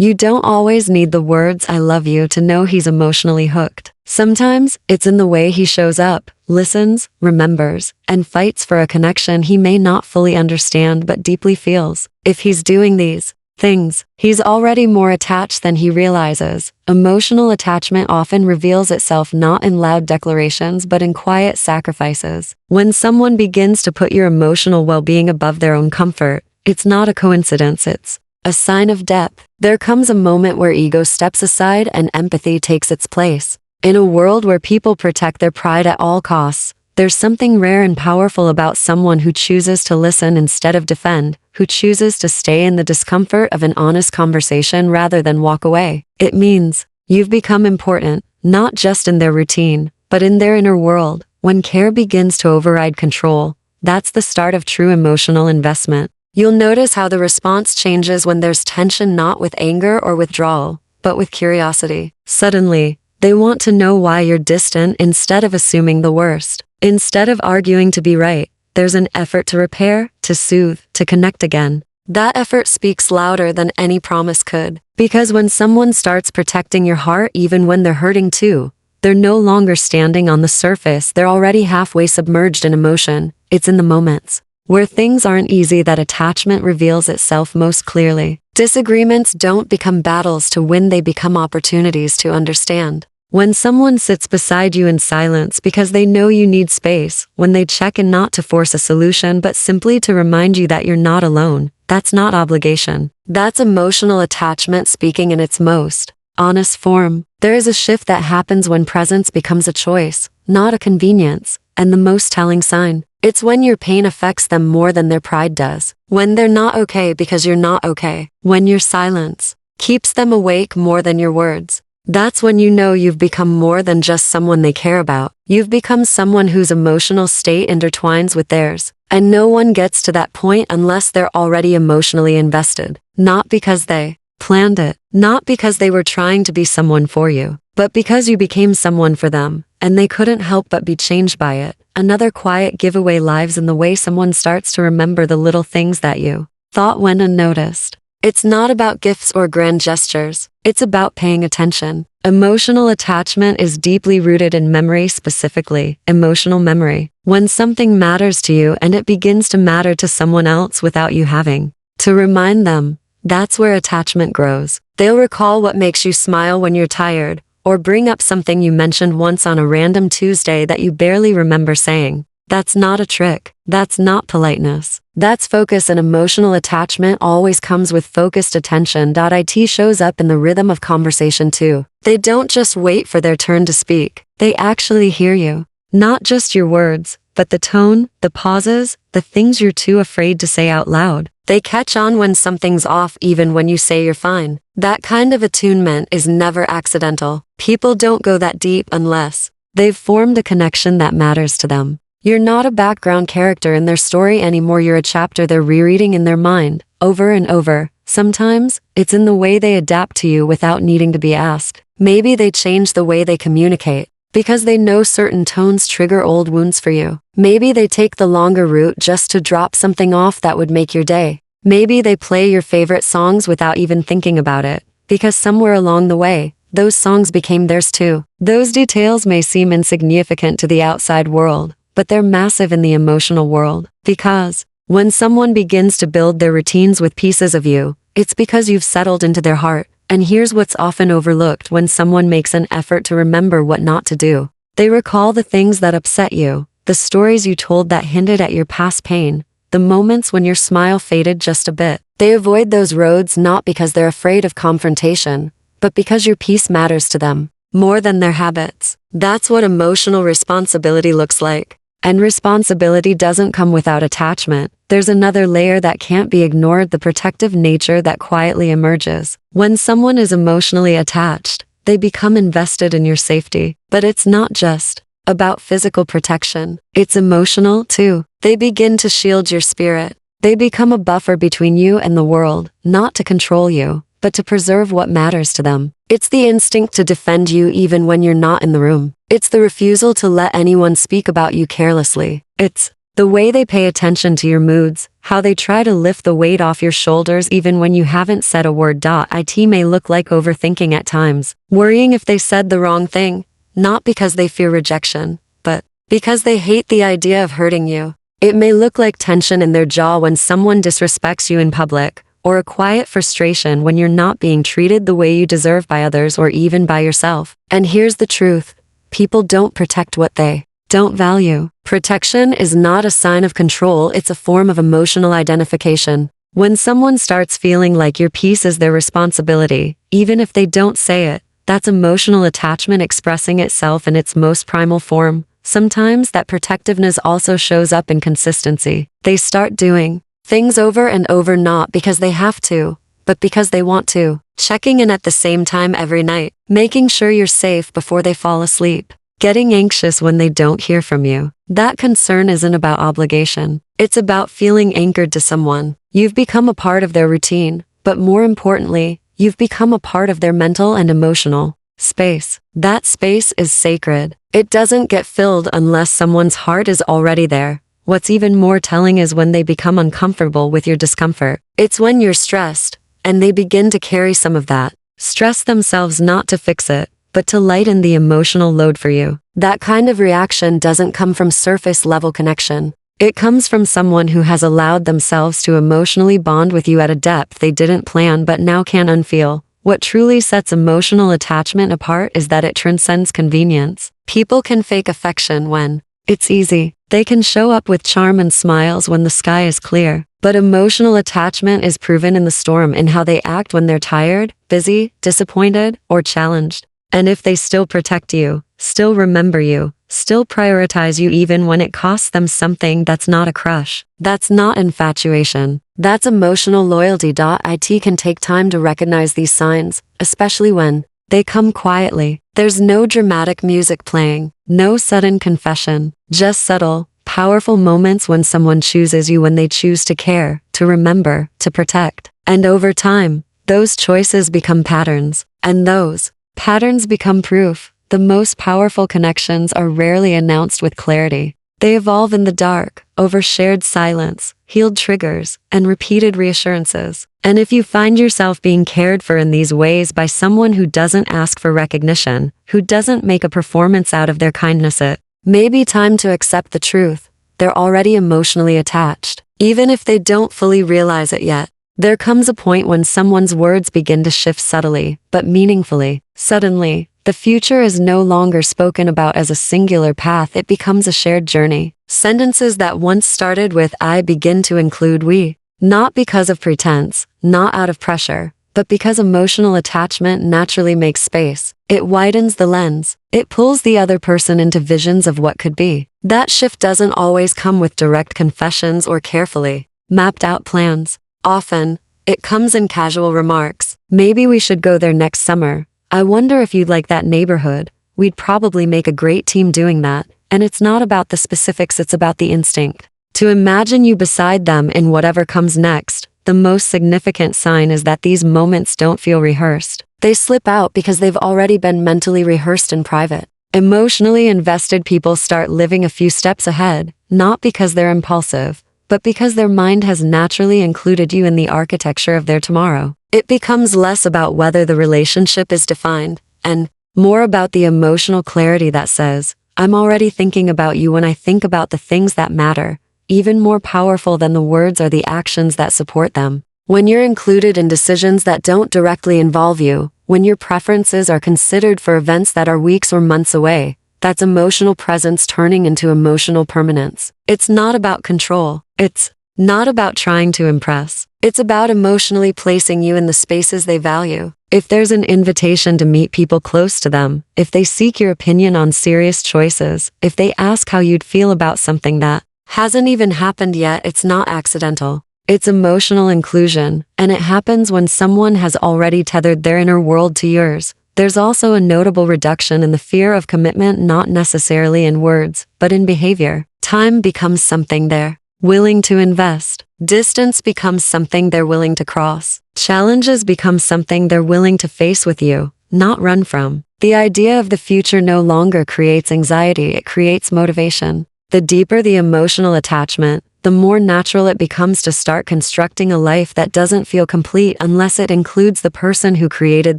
You don't always need the words "I love you" to know he's emotionally hooked. Sometimes it's in the way he shows up, listens, remembers, and fights for a connection he may not fully understand but deeply feels. If he's doing these things, he's already more attached than he realizes. Emotional attachment often reveals itself not in loud declarations but in quiet sacrifices. When someone begins to put your emotional well-being above their own comfort, it's not a coincidence, it's a sign of depth. There comes a moment where ego steps aside and empathy takes its place. In a world where people protect their pride at all costs, there's something rare and powerful about someone who chooses to listen instead of defend, who chooses to stay in the discomfort of an honest conversation rather than walk away. It means you've become important, not just in their routine, but in their inner world. When care begins to override control, that's the start of true emotional investment. You'll notice how the response changes when there's tension, not with anger or withdrawal, but with curiosity. Suddenly, they want to know why you're distant instead of assuming the worst. Instead of arguing to be right, there's an effort to repair, to soothe, to connect again. That effort speaks louder than any promise could. Because when someone starts protecting your heart even when they're hurting too, they're no longer standing on the surface, they're already halfway submerged in emotion. It's in the moments where things aren't easy that attachment reveals itself most clearly. Disagreements don't become battles to win, they become opportunities to understand. When someone sits beside you in silence because they know you need space, when they check in not to force a solution but simply to remind you that you're not alone, that's not obligation. That's emotional attachment speaking in its most honest form. There is a shift that happens when presence becomes a choice, not a convenience, and the most telling sign, it's when your pain affects them more than their pride does. When they're not okay because you're not okay. When your silence keeps them awake more than your words. That's when you know you've become more than just someone they care about. You've become someone whose emotional state intertwines with theirs. And no one gets to that point unless they're already emotionally invested. Not because they planned it, not because they were trying to be someone for you, but because you became someone for them, and they couldn't help but be changed by it. Another quiet giveaway lies in the way someone starts to remember the little things that you thought went unnoticed. It's not about gifts or grand gestures. It's about paying attention. Emotional attachment is deeply rooted in memory, specifically emotional memory. When something matters to you and it begins to matter to someone else without you having to remind them, that's where attachment grows. They'll recall what makes you smile when you're tired, or bring up something you mentioned once on a random Tuesday that you barely remember saying. That's not a trick. That's not politeness. That's focus, and emotional attachment always comes with focused attention. It shows up in the rhythm of conversation too. They don't just wait for their turn to speak. They actually hear you. Not just your words, but the tone, the pauses, the things you're too afraid to say out loud. They catch on when something's off even when you say you're fine. That kind of attunement is never accidental. People don't go that deep unless they've formed a connection that matters to them. You're not a background character in their story anymore, you're a chapter they're rereading in their mind, over and over. Sometimes, it's in the way they adapt to you without needing to be asked. Maybe they change the way they communicate, because they know certain tones trigger old wounds for you. Maybe they take the longer route just to drop something off that would make your day. Maybe they play your favorite songs without even thinking about it, because somewhere along the way, those songs became theirs too. Those details may seem insignificant to the outside world, but they're massive in the emotional world. Because when someone begins to build their routines with pieces of you, it's because you've settled into their heart. And here's what's often overlooked: when someone makes an effort to remember what not to do, they recall the things that upset you, the stories you told that hinted at your past pain, the moments when your smile faded just a bit. They avoid those roads not because they're afraid of confrontation, but because your peace matters to them more than their habits. That's what emotional responsibility looks like. And responsibility doesn't come without attachment. There's another layer that can't be ignored: the protective nature that quietly emerges. When someone is emotionally attached, they become invested in your safety. But it's not just about physical protection. It's emotional too. They begin to shield your spirit. They become a buffer between you and the world, not to control you, but to preserve what matters to them. It's the instinct to defend you even when you're not in the room. It's the refusal to let anyone speak about you carelessly. It's The way they pay attention to your moods, how they try to lift the weight off your shoulders even when you haven't said a word. It may look like overthinking at times, worrying if they said the wrong thing, not because they fear rejection, but because they hate the idea of hurting you. It may look like tension in their jaw when someone disrespects you in public, or a quiet frustration when you're not being treated the way you deserve by others or even by yourself. And here's the truth. People don't protect what they don't value. Protection is not a sign of control, it's a form of emotional identification. When someone starts feeling like your peace is their responsibility, even if they don't say it, that's emotional attachment expressing itself in its most primal form. Sometimes that protectiveness also shows up in consistency. They start doing things over and over not because they have to, but because they want to. Checking in at the same time every night, making sure you're safe before they fall asleep, getting anxious when they don't hear from you. That concern isn't about obligation. It's about feeling anchored to someone. You've become a part of their routine, but more importantly, you've become a part of their mental and emotional space. That space is sacred. It doesn't get filled unless someone's heart is already there. What's even more telling is when they become uncomfortable with your discomfort. It's when you're stressed, and they begin to carry some of that stress themselves, not to fix it, but to lighten the emotional load for you. That kind of reaction doesn't come from surface-level connection. It comes from someone who has allowed themselves to emotionally bond with you at a depth they didn't plan but now can unfeel. What truly sets emotional attachment apart is that it transcends convenience. People can fake affection when it's easy. They can show up with charm and smiles when the sky is clear. But emotional attachment is proven in the storm, in how they act when they're tired, busy, disappointed, or challenged. And if they still protect you, still remember you, still prioritize you even when it costs them something, that's not a crush. That's not infatuation. That's emotional loyalty. It can take time to recognize these signs, especially when they come quietly. There's no dramatic music playing, no sudden confession, just subtle, powerful moments when someone chooses you, when they choose to care, to remember, to protect. And over time, those choices become patterns, and those patterns become proof. The most powerful connections are rarely announced with clarity. They evolve in the dark, over shared silence, healed triggers, and repeated reassurances. And if you find yourself being cared for in these ways by someone who doesn't ask for recognition, who doesn't make a performance out of their kindness, it may be time to accept the truth. They're already emotionally attached, even if they don't fully realize it yet. There comes a point when someone's words begin to shift subtly, but meaningfully. Suddenly, the future is no longer spoken about as a singular path, it becomes a shared journey. Sentences that once started with "I" begin to include "we." Not because of pretense, not out of pressure, but because emotional attachment naturally makes space. It widens the lens. It pulls the other person into visions of what could be. That shift doesn't always come with direct confessions or carefully mapped out plans. Often, it comes in casual remarks. "Maybe we should go there next summer. I wonder if you'd like that neighborhood. We'd probably make a great team doing that." And it's not about the specifics, it's about the instinct. To imagine you beside them in whatever comes next. The most significant sign is that these moments don't feel rehearsed. They slip out because they've already been mentally rehearsed in private. Emotionally invested people start living a few steps ahead, not because they're impulsive, but because their mind has naturally included you in the architecture of their tomorrow. It becomes less about whether the relationship is defined, and more about the emotional clarity that says, "I'm already thinking about you when I think about the things that matter." Even more powerful than the words are the actions that support them. When you're included in decisions that don't directly involve you, when your preferences are considered for events that are weeks or months away, that's emotional presence turning into emotional permanence. It's not about control. It's not about trying to impress. It's about emotionally placing you in the spaces they value. If there's an invitation to meet people close to them, if they seek your opinion on serious choices, if they ask how you'd feel about something that hasn't even happened yet, it's not accidental. It's emotional inclusion, and it happens when someone has already tethered their inner world to yours. There's also a notable reduction in the fear of commitment, not necessarily in words, but in behavior. Time becomes something they're willing to invest. Distance becomes something they're willing to cross. Challenges become something they're willing to face with you, not run from. The idea of the future no longer creates anxiety, it creates motivation. The deeper the emotional attachment, the more natural it becomes to start constructing a life that doesn't feel complete unless it includes the person who created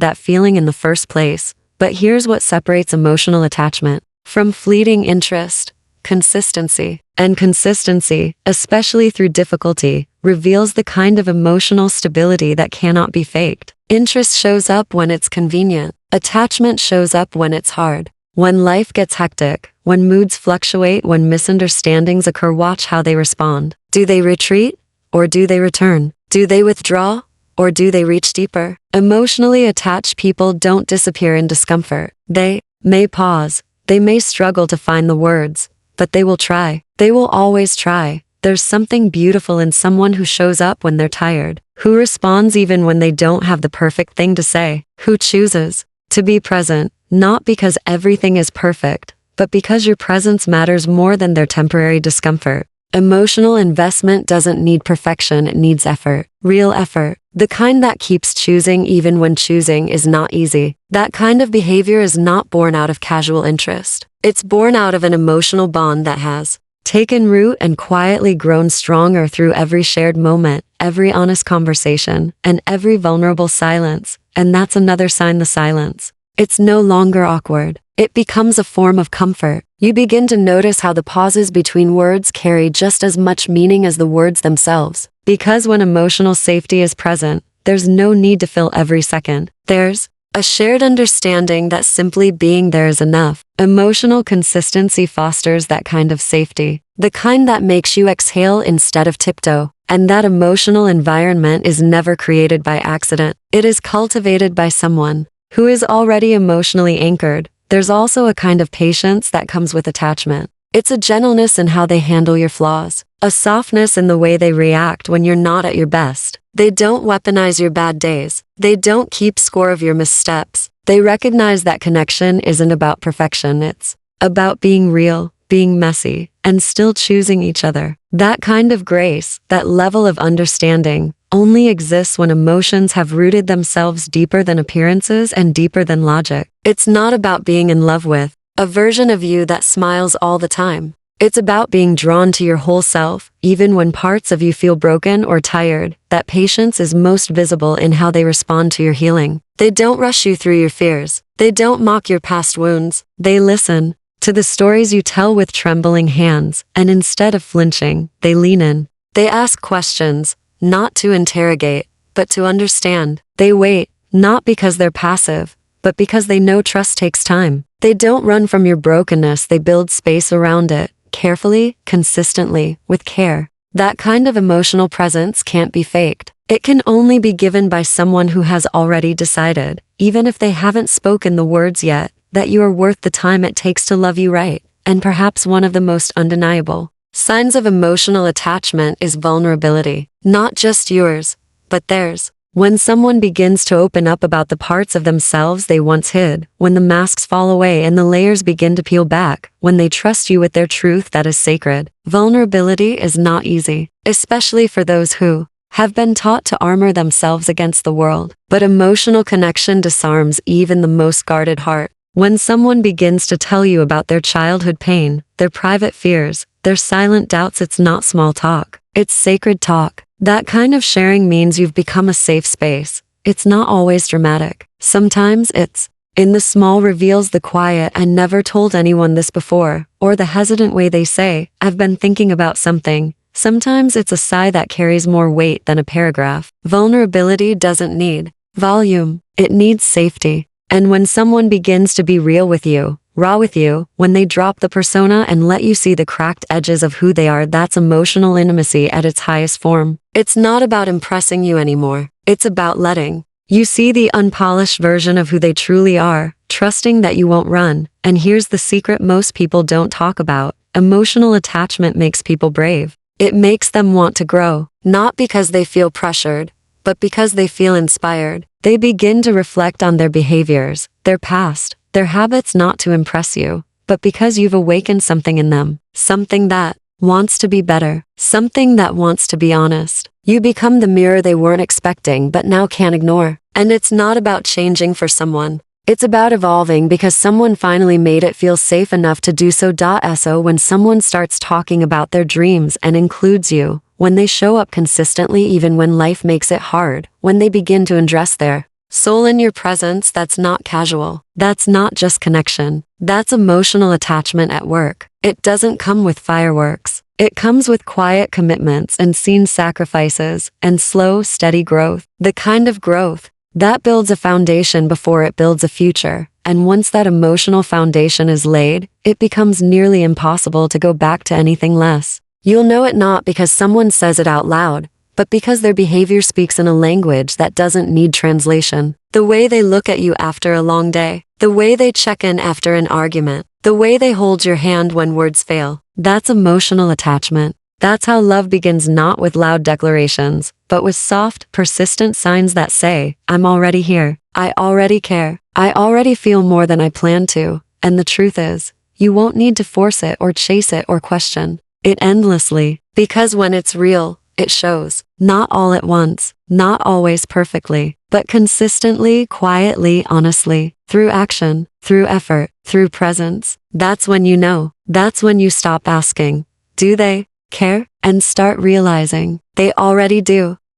that feeling in the first place. But here's what separates emotional attachment from fleeting interest: consistency. And consistency, especially through difficulty, reveals the kind of emotional stability that cannot be faked. Interest shows up when it's convenient. Attachment shows up when it's hard. When life gets hectic, when moods fluctuate, when misunderstandings occur, watch how they respond. Do they retreat, or do they return? Do they withdraw, or do they reach deeper? Emotionally attached people don't disappear in discomfort. They may pause, they may struggle to find the words, but they will try. They will always try. There's something beautiful in someone who shows up when they're tired, who responds even when they don't have the perfect thing to say, who chooses to be present, not because everything is perfect, but because your presence matters more than their temporary discomfort. Emotional investment doesn't need perfection, it needs effort. Real effort. The kind that keeps choosing even when choosing is not easy. That kind of behavior is not born out of casual interest. It's born out of an emotional bond that has taken root and quietly grown stronger through every shared moment, every honest conversation, and every vulnerable silence. And that's another sign: the silence. It's no longer awkward. It becomes a form of comfort. You begin to notice how the pauses between words carry just as much meaning as the words themselves. Because when emotional safety is present, there's no need to fill every second. There's a shared understanding that simply being there is enough. Emotional consistency fosters that kind of safety, the kind that makes you exhale instead of tiptoe. And that emotional environment is never created by accident. It is cultivated by someone who is already emotionally anchored. There's also a kind of patience that comes with attachment. It's a gentleness in how they handle your flaws, a softness in the way they react when you're not at your best. They don't weaponize your bad days. They don't keep score of your missteps. They recognize that connection isn't about perfection. It's about being real, being messy, and still choosing each other. That kind of grace, that level of understanding, only exists when emotions have rooted themselves deeper than appearances and deeper than logic. It's not about being in love with a version of you that smiles all the time. It's about being drawn to your whole self, even when parts of you feel broken or tired. That patience is most visible in how they respond to your healing. They don't rush you through your fears. They don't mock your past wounds. They listen to the stories you tell with trembling hands, and instead of flinching, they lean in. They ask questions, not to interrogate, but to understand. They wait, not because they're passive, but because they know trust takes time. They don't run from your brokenness, they build space around it, carefully, consistently, with care. That kind of emotional presence can't be faked. It can only be given by someone who has already decided, even if they haven't spoken the words yet, that you are worth the time it takes to love you right. And perhaps one of the most undeniable signs of emotional attachment is vulnerability. Not just yours, but theirs. When someone begins to open up about the parts of themselves they once hid, when the masks fall away and the layers begin to peel back, when they trust you with their truth that is sacred. Vulnerability is not easy, especially for those who have been taught to armor themselves against the world. But emotional connection disarms even the most guarded heart. When someone begins to tell you about their childhood pain, their private fears, their silent doubts, it's not small talk. It's sacred talk. That kind of sharing means you've become a safe space. It's not always dramatic. Sometimes it's in the small reveals, the quiet "I never told anyone this before," or the hesitant way they say, "I've been thinking about something." Sometimes it's a sigh that carries more weight than a paragraph. Vulnerability doesn't need volume. It needs safety. And when someone begins to be real with you, raw with you, when they drop the persona and let you see the cracked edges of who they are, that's emotional intimacy at its highest form. It's not about impressing you anymore. It's about letting you see the unpolished version of who they truly are, trusting that you won't run. And here's the secret most people don't talk about. Emotional attachment makes people brave. It makes them want to grow, not because they feel pressured, but because they feel inspired. They begin to reflect on their behaviors, their past, their habits, not to impress you, but because you've awakened something in them, something that wants to be better, something that wants to be honest. You become the mirror they weren't expecting but now can't ignore. And it's not about changing for someone. It's about evolving because someone finally made it feel safe enough to do so. So when someone starts talking about their dreams and includes you, when they show up consistently even when life makes it hard, when they begin to undress their soul in your presence, that's not casual. That's not just connection. That's emotional attachment at work. It doesn't come with fireworks. It comes with quiet commitments and seen sacrifices and slow, steady growth. The kind of growth that builds a foundation before it builds a future. And once that emotional foundation is laid, it becomes nearly impossible to go back to anything less. You'll know it not because someone says it out loud, but because their behavior speaks in a language that doesn't need translation. The way they look at you after a long day, the way they check in after an argument, the way they hold your hand when words fail, that's emotional attachment. That's how love begins, not with loud declarations, but with soft, persistent signs that say, I'm already here. I already care. I already feel more than I planned to. And the truth is, you won't need to force it or chase it or question it endlessly, because when it's real, it shows. Not all at once, not always perfectly, but consistently, quietly, honestly, through action, through effort, through presence. That's when you know. That's when you stop asking, do they care? And start realizing they already do.